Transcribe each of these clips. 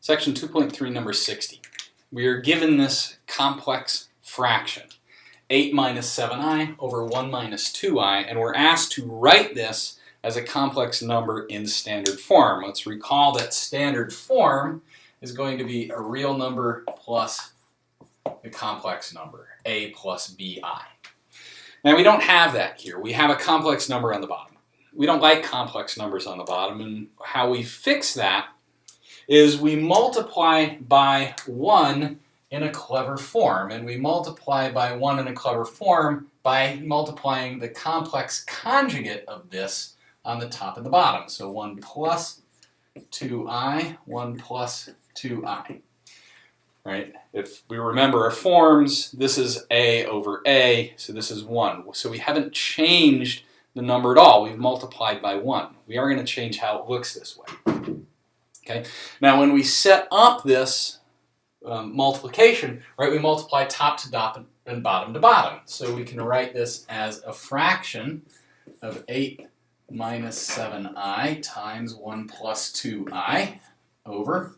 Section 2.3, number 60. We are given this complex fraction, 8 minus 7i over 1 minus 2i, and we're asked to write this as a complex number in standard form. Let's recall that standard form is going to be a real number plus the complex number, a plus bi. Now we don't have that here. We have a complex number on the bottom. We don't like complex numbers on the bottom, and how we fix that is we multiply by 1 in a clever form, and we multiply by 1 in a clever form by multiplying the complex conjugate of this on the top and the bottom. So 1 plus 2i, 1 plus 2i. Right? If we remember our forms, this is a over a, so this is 1. So we haven't changed the number at all. We've multiplied by 1. We are going to change how it looks this way. Okay. Now when we set up this multiplication, right, we multiply top to top and bottom to bottom. So we can write this as a fraction of 8 minus 7i times 1 plus 2i over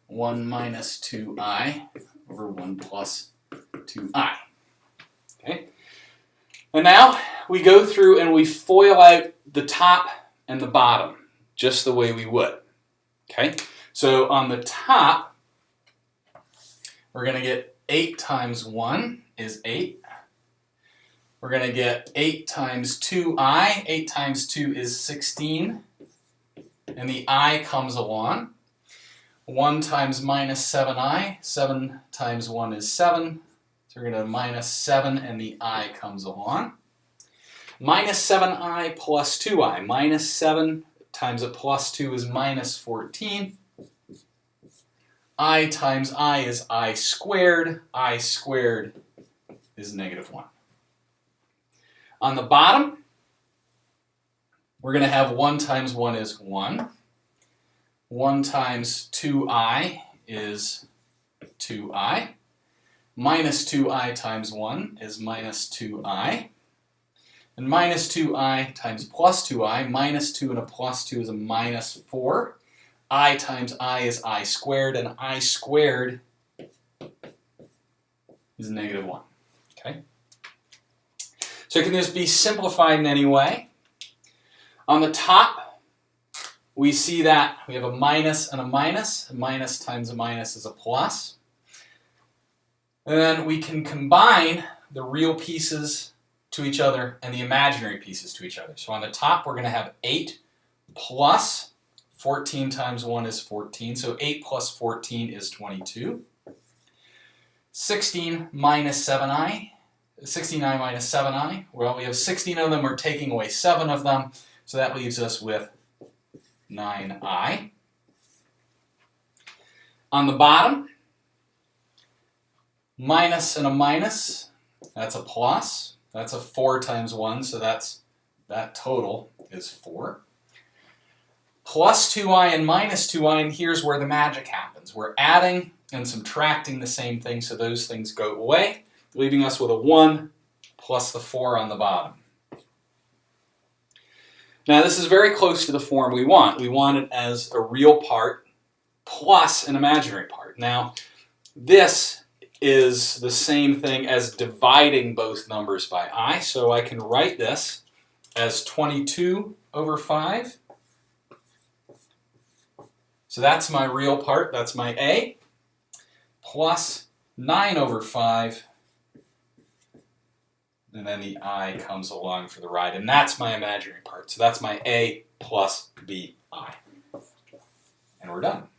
1 minus 2i over 1 plus 2i. Okay. And now we go through and we FOIL out the top and the bottom just the way we would. Okay, so on the top, we're going to get 8 times 1 is 8. We're going to get 8 times 2i. 8 times 2 is 16. And the I comes along. 1 times minus 7i. 7 times 1 is 7. So we're going to minus 7 and the I comes along. Minus 7i plus 2i. Minus 7 times a plus 2 is minus 14. I times I is I squared. I squared is negative 1. On the bottom, we're going to have 1 times 1 is 1. 1 times 2i is 2i. Minus 2i times 1 is minus 2i. And minus 2i times plus 2i, minus 2 and a plus 2 is a minus 4. I times I is I squared, and I squared is negative 1. Okay? So can this be simplified in any way? On the top, we see that we have a minus and a minus. A minus times a minus is a plus. And then we can combine the real pieces to each other and the imaginary pieces to each other. So on the top, we're going to have 8 plus 14 times 1 is 14. So 8 plus 14 is 22. 16 minus 7i. 69 minus 7i. Well, we have 16 of them. We're taking away 7 of them. So that leaves us with 9i. On the bottom, minus and a minus. That's a plus. That's a 4 times 1, so that total is 4. Plus 2i and minus 2i, and here's where the magic happens. We're adding and subtracting the same thing, so those things go away, leaving us with a 1 plus the 4 on the bottom. Now this is very close to the form we want. We want it as a real part plus an imaginary part. Now this is the same thing as dividing both numbers by I, so I can write this as 22 over 5. So that's my real part, that's my A, plus 9 over 5, and then the I comes along for the ride, and that's my imaginary part. So that's my A plus BI. And we're done.